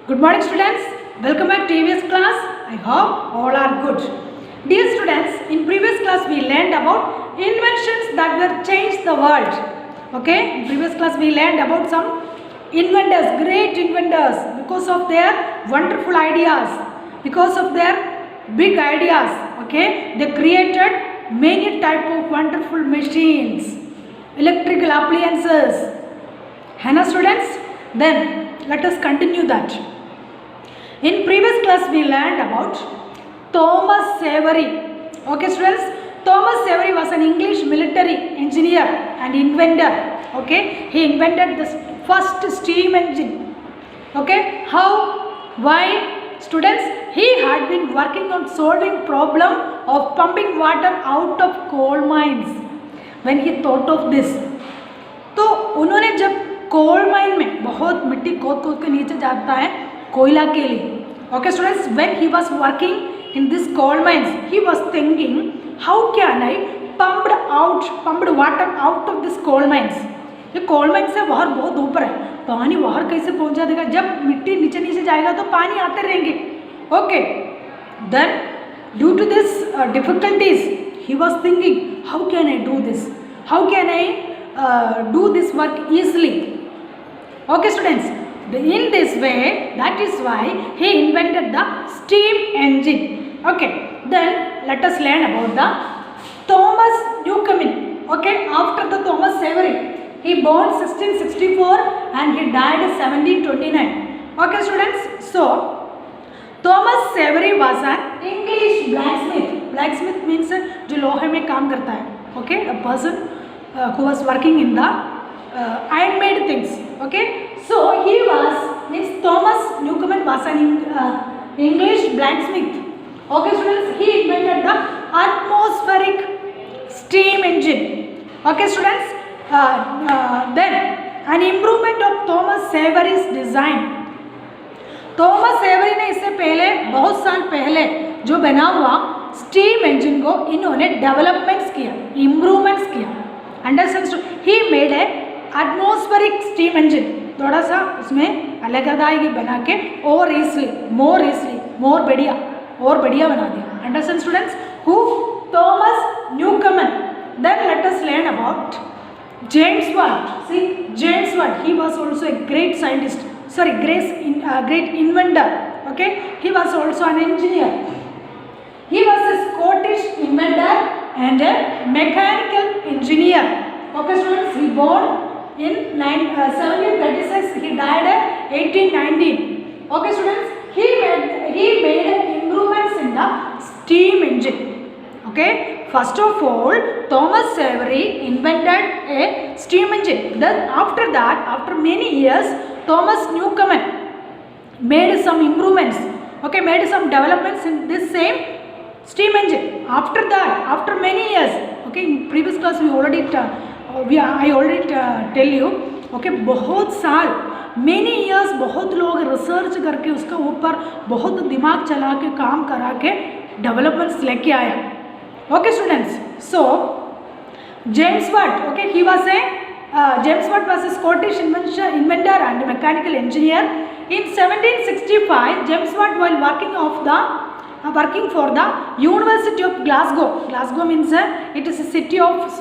Good morning students, welcome back to previous class. I hope all are good. Dear students, in previous class we learned about inventions that will change the world. Okay, in previous class we learned about some inventors, great inventors, because of their wonderful ideas, because of their big ideas. Okay, they created many type of wonderful machines, electrical appliances. Hannah students, then let us continue that. In previous class we learned about Thomas Savery. Okay students, Thomas Savery was an English military engineer and inventor. Okay, he invented the first steam engine. Okay, how, why students? He had been working on solving problem of pumping water out of coal mines. When he thought of this, तो उन्होंने जब coal mine में बहुत मिट्टी खोद खोद के नीचे जाता है कोयला के लिए. Okay students, when he was working in this coal mines he was thinking how can I pumped water out of this coal mines. ये कोल माइंस से बाहर बहुत ऊपर है, पानी बाहर कैसे पहुंचा देगा? जब मिट्टी नीचे नीचे जाएगा तो पानी आते रहेंगे. Okay, then due to this difficulties he was thinking how can I do this, how can I do this work easily. Okay students, in this way, that is why he invented the steam engine. Okay, then let us learn about the Thomas Newcomen. Okay, after the Thomas Savery, he born 1664 and he died 1729. Okay students, so Thomas Savery was an English blacksmith. Blacksmith means जो लोहे में काम करता है. Okay, a person who was working in the iron made things. Okay, so he was, means Thomas Newcomen was an English blacksmith. Okay students, he invented the atmospheric steam engine. Okay students, then an improvement of Thomas Savery's design. Thomas Savery ने इससे पहले बहुत साल पहले जो बना हुआ steam engine को इन्होंने डेवलपमेंट्स किया, इम्प्रूवमेंट्स किया. अंडरस्टैंड? ही मेड ए एटमॉस्फेरिक स्टीम इंजन. थोड़ा सा उसमें अलग अदायगी बना के और ईजली मोर बढ़िया बना दिया. Understand students? Who? Thomas Newcomen. Then let us learn about James Watt. See, James Watt, he was also a great scientist, sorry, great inventor. Okay, he was also an engineer. He was a Scottish inventor and a mechanical engineer. Okay students, he born in 1736, he died at 1819. Okay students, he made improvements in the steam engine. Okay, first of all Thomas Savery invented a steam engine. Then after that, after many years, Thomas Newcomen made some improvements. Okay, made some developments in this same steam engine. After that, after many years, okay, in previous class I already tell you, okay, बहुत साल, many years, बहुत लोग research करके उसका ऊपर बहुत दिमाग चला के काम करा के डेवलपमेंट्स लेके आया. Okay students, so James Watt, okay, James Watt was a Scottish inventor and mechanical engineer. In 1765, James Watt, while working for the University of Glasgow. Glasgow means it is a city of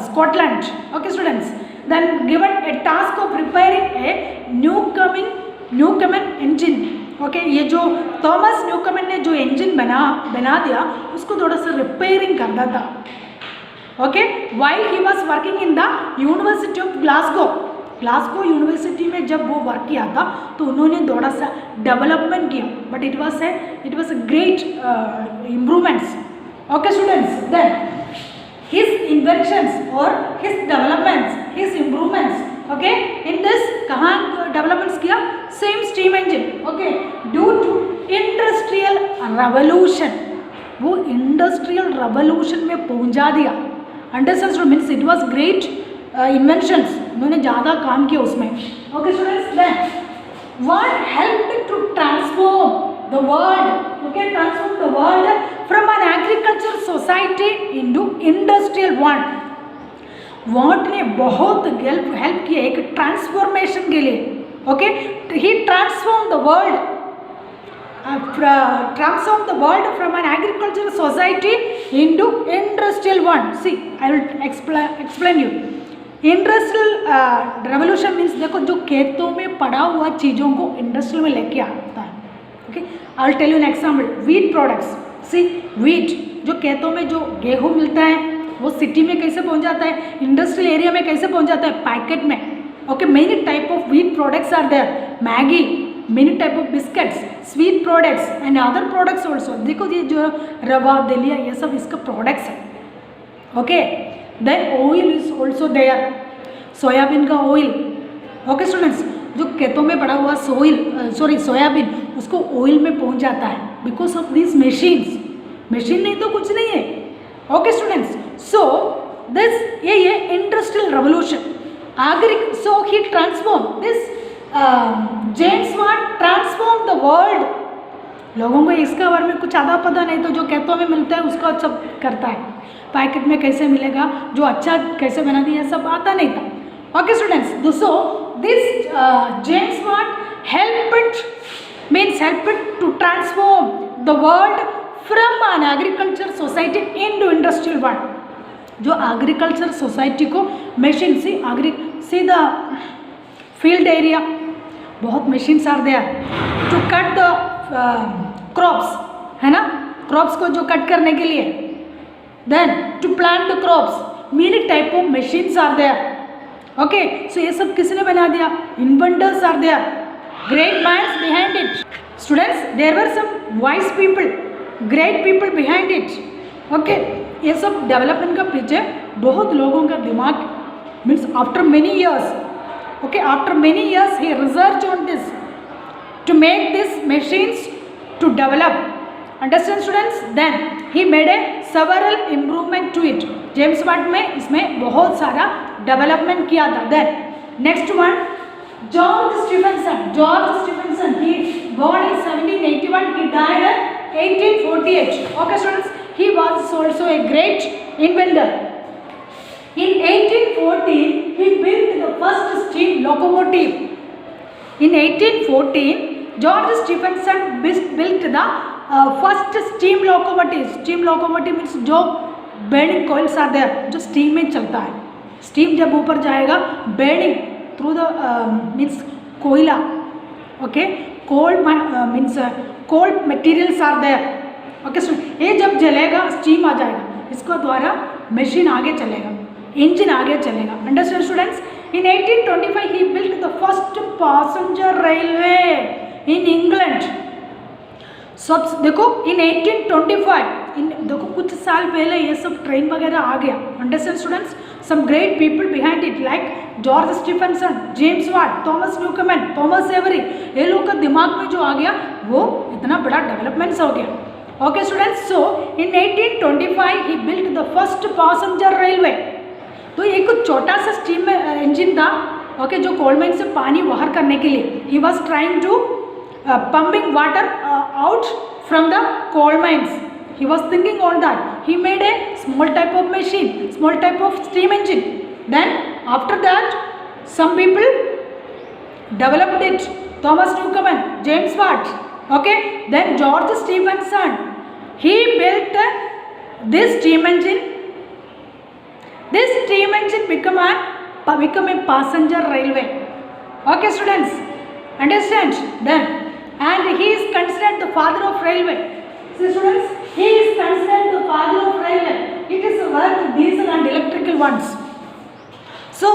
Scotland. Okay students, then given a task of repairing a Newcomen engine. Okay, ये जो Thomas न्यूकमन ने जो engine बना दिया उसको थोड़ा सा repairing करना था. Okay, while he was working in the University of Glasgow. Glasgow university में जब वो वर्क किया था तो उन्होंने थोड़ा सा डेवलपमेंट किया, but it was a great improvements. Okay students, then his inventions और his developments, his improvements. Okay, in this कहाँ डेवलपमेंट्स किया? Same steam engine. Okay, due to industrial revolution, वो इंडस्ट्रियल रेवोल्यूशन में पहुंचा दिया. Understand? Means it was great inventions, उन्होंने ज़्यादा काम किया उसमें. Okay students, then what helped to transform the world. Okay, transform the world from an agriculture society into industrial one. What ने बहुत हेल्प किया एक ट्रांसफॉर्मेशन के लिए. Okay, he transform the world transform the world from an agricultural society into industrial one. See, I will explain you. Industrial revolution means देखो जो खेतों में पड़ा हुआ चीज़ों को इंडस्ट्रियल में लेके आता है. Okay, I will tell you an example. Wheat products. See, wheat जो खेतों में जो गेहूँ मिलता है वो सिटी में कैसे पहुंच जाता है, इंडस्ट्रियल एरिया में कैसे पहुंच जाता है, पैकेट में. Okay, many type of wheat products are there. Maggi, many type of biscuits, sweet products and other products also. देखो ये जो रवा, दलिया, ये सब इसका प्रोडक्ट्स है. Okay, then oil is also there. Soybean का ऑयल. ओके स्टूडेंट्स, जो खेतों में पड़ा हुआ सोयाबीन उसको ऑयल में पहुंच जाता है because of this machines. Machine नहीं तो कुछ नहीं है. ओके स्टूडेंट्स, सो दिस ये industrial revolution. So he transform this James Watt transform the world. लोगों को इसका बारे में कुछ आधा पता नहीं, तो जो खेतों में मिलता है उसको अच्छा करता है. पैकेट में कैसे मिलेगा, जो अच्छा कैसे बना दिया, सब आता नहीं था. Okay students, so this James Watt helped to transform the world from an agriculture society into industrial one. जो एग्रीकल्चर सोसाइटी को machine see the field area, बहुत machines are there to cut the crops, है ना, crops को जो cut करने के लिए. Then to plant the crops, many type of machines are there. Okay, so ये सब किसने बना दिया, inventors are there, great minds behind it. Students, there were some wise people, great people behind it. Okay, ये सब development का पीछे बहुत लोगों का दिमाग, means after many years. Okay, after many years he research on this to make this machines to develop. Understand students? Then he made a several improvement to it. James Watt में इसमें बहुत सारा डेवलपमेंट किया था. Then next one, George Stephenson. he born in 1781, he died in 1848. Okay students, he was also a great inventor. In 1814 he built the first steam locomotive. In 1814 George Stephenson built the first steam locomotive. Steam locomotive means जो burning coils are there, जो steam में चलता है. steam जब ऊपर जाएगा, burning through the means कोयला. Okay, coal means coal materials are there. Okay, so ये जब जलेगा steam आ जाएगा, इसको द्वारा machine आगे चलेगा, engine आगे चलेगा. Understand students? In 1825 he built the first passenger railway in England. सब देखो in 1825 देखो कुछ साल पहले ये सब ट्रेन वगैरह आ गया. Understand students? Some great people behind it like George Stephenson, James Watt, Thomas Newcomen, Thomas Avery, ये लोग का दिमाग में जो आ गया वो इतना बड़ा डेवलपमेंट्स हो गया. Okay students, so in 1825 he built the first passenger railway. तो ये कुछ छोटा सा स्टीम इंजन था. ओके, जो कोल माइन से पानी बाहर करने के लिए he was trying to pumping water out from the coal mines. He was thinking on that. He made a small type of machine, small type of steam engine. Then after that some people developed it. Thomas Newcomen, James Watt. Okay, then George Stephenson, he built this steam engine. This steam engine become a passenger railway. Okay students, understand? Then and he is considered the father of railway. See students, he is considered the father of railway. It is worked diesel and electrical ones. So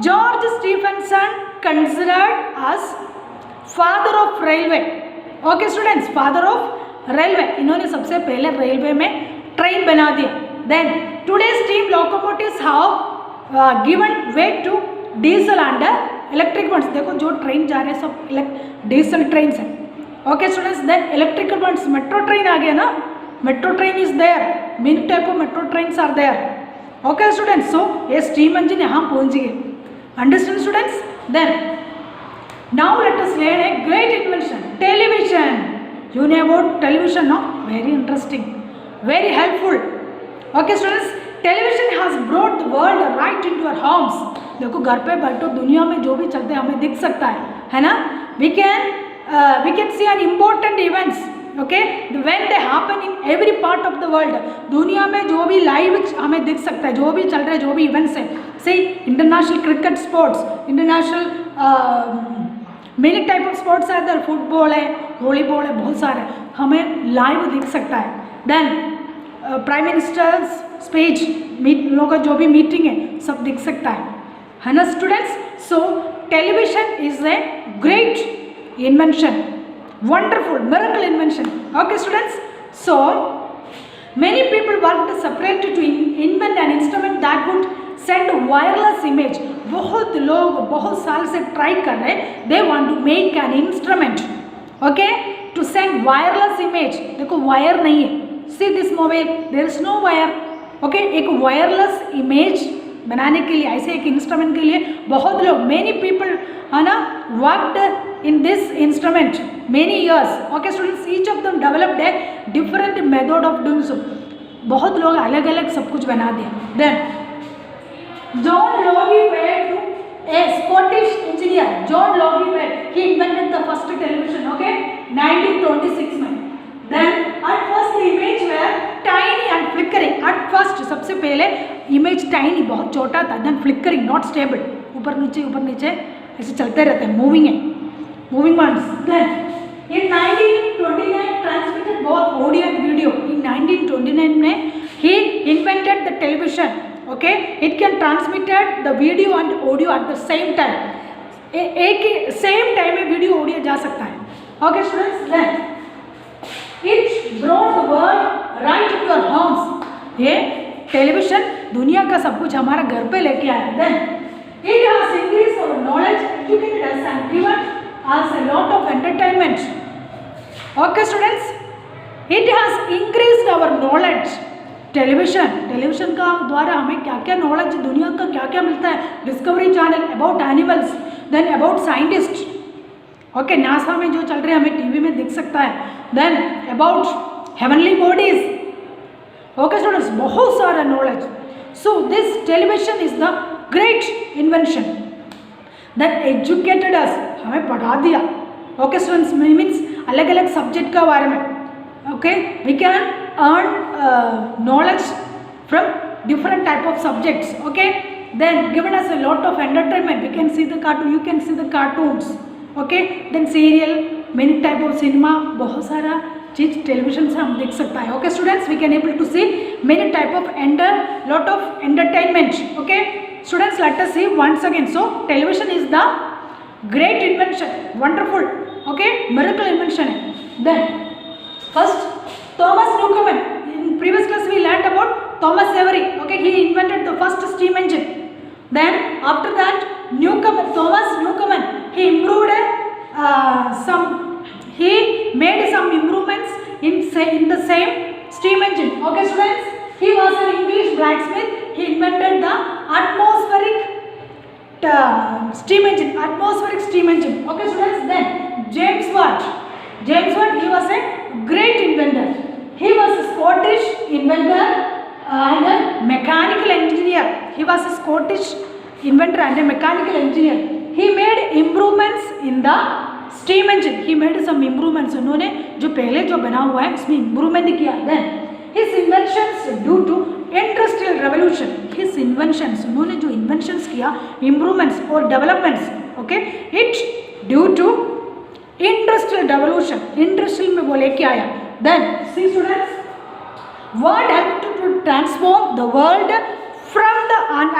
George Stephenson considered as father of railway. Okay students, father of railway. इन्होंने सबसे पहले railway में train बना दिया. Then today's steam locomotives have given way to diesel and electric ones. देखो जो train जा रहे हैं सब डीजल ट्रेन है. Okay students, then electrical ones, metro train आ गया ना, metro train is there, many type of metro trains are there. Okay students, so ये स्टीम इंजन यहाँ पहुँच गए. Understand students? Then now let us learn a great invention, television. You know about television, no? Very interesting, very helpful. Okay students, television has brought the world right into our homes. देखो घर पे बैठो, दुनिया में जो भी चलते हैं हमें दिख सकता है ना. We can see an important events okay, when they happen in every part of the world, दुनिया में जो भी लाइव हमें दिख सकता है, जो भी चल रहा है, जो भी इवेंट्स है, से international cricket sports, international many type of sports है, इधर फुटबॉल है, वॉलीबॉल है, बहुत सारे हमें लाइव दिख सकता है. देन प्राइम मिनिस्टर्स स्पीच, लोगों का जो भी मीटिंग है, सब दिख सकता है ना students. So television is a great invention, wonderful miracle invention. Okay students, so many people worked separately to invent an instrument that would send wireless image. बहुत लोग बहुत साल से ट्राई कर रहे हैं, they want to make an instrument, okay, to send wireless image. देखो wire नहीं है, see this mobile, there is no wire, okay. एक वायरलेस इमेज बनाने के लिए, ऐसे एक इंस्ट्रूमेंट के लिए बहुत लोग, many people है ना, worked in this instrument many years. Okay students, each of them developed a different method of doing so. बहुत लोग अलग अलग सब कुछ बना दिया. Then John Logie Baird, a Scottish engineer, John Logie Baird, he invented the first television, okay, 1926 में. Then at first the image were tiny and flickering. At first सबसे पहले image tiny, बहुत छोटा था. Then flickering, not stable, ऊपर नीचे ऐसे चलते रहते हैं, मूविंग है, moving ones. Then in 1929 transmitted both audio and video. In 1929 में he invented the television, okay. It can transmitted the video and audio at the same time. एक ही same time में वीडियो ऑडियो जा सकता है. Okay students, then it brought the world right to your homes. ये television दुनिया का सब कुछ हमारा घर पे लेके आया. Then it has increased our knowledge, educated us and given us a lot of entertainment. Okay students, it has increased our knowledge. Television का द्वारा हमें क्या क्या नॉलेज, दुनिया का क्या क्या मिलता है. Discovery Channel about animals, then about scientist, okay, NASA में जो चल रहे हैं हमें टीवी में दिख सकता है. Then about heavenly bodies. Okay students, बहुत सारा knowledge. So this television is the great invention that educated us, हमें पढ़ा दिया. ओके स्टूडेंट्स, मीन्स अलग अलग सब्जेक्ट का बारे में, okay, we can earn knowledge from different type of subjects. Okay, then given us a lot of entertainment, we can see the cartoon, you can see the cartoons, okay, then serial, many type of cinema, बहुत सारा चीज television से हम देख सकता है. Okay students, we can able to see many type of lot of entertainment. Okay students, let us see once again. So television is the great invention, wonderful, okay, miracle invention. Then first Thomas Newcomen, in previous class we learnt about Thomas Avery, okay, he invented the first steam engine. Then after that Thomas Newcomen, he improved he made some improvements in the same steam engine. Okay students, he was an English blacksmith. He invented the atmospheric steam engine. Okay students, then James Watt, he was a great inventor. He was a Scottish inventor and a mechanical engineer. He made improvements in the steam engine. He made some improvements. उन्होंने जो पहले जो बना हुआ है उसमें improvement किया. Then his inventions due to industrial revolution, his inventions, उन्होंने जो इन्वेंशंस किया, इम्प्रूवमेंट्स और developments, okay, it due to industrial revolution, industrial में वो लेके आया. Then see students, word help to transform the world from the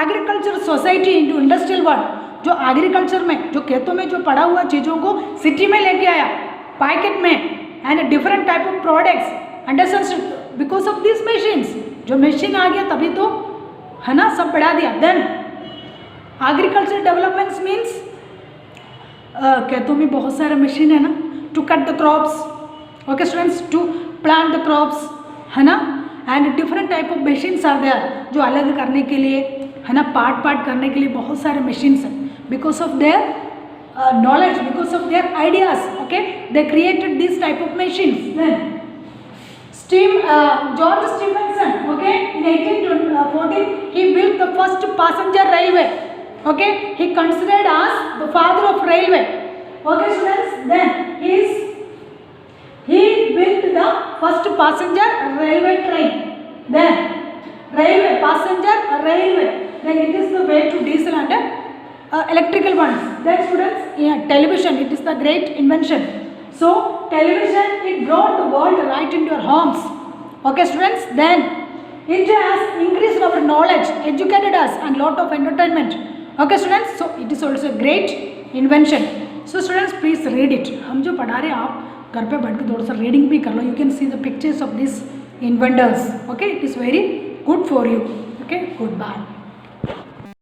agriculture society into industrial world. जो agriculture में, जो खेतों में जो पड़ा हुआ चीज़ों को सिटी में लेके आया, पैकेट में, and different type of products, understand, because of this machines. जो मशीन आ गया तभी तो, है ना, सब बढ़ा दिया. देन एग्रीकल्चर डेवलपमेंट्स मीन्स खेतों में बहुत सारे मशीन है ना, to cut the crops, okay students, to plant the crops, है ना, and different type of machines are there, जो अलग करने के लिए, है ना, पार्ट करने के लिए बहुत सारे मशीन्स हैं. Because of their knowledge, because of their ideas, okay, they created this type of machines. Then George Stephenson, okay, in 1814 he built the first passenger railway. Okay, he considered as the father of railway. Okay students, then he built the first passenger railway train. Then railway, passenger railway. Then it is the way to diesel and electrical ones. Then students, television, it is the great invention. So television, it brought the world right into your homes. Okay students, then it has increased our knowledge, educated us and lot of entertainment. Okay students, so it is also a great invention. So students, please read it. हम जो पढ़ा रहे हैं आप घर पे बैठ के थोड़ा सा रीडिंग भी कर लो. You can see the pictures of these inventors. Okay, it is very good for you. Okay, goodbye.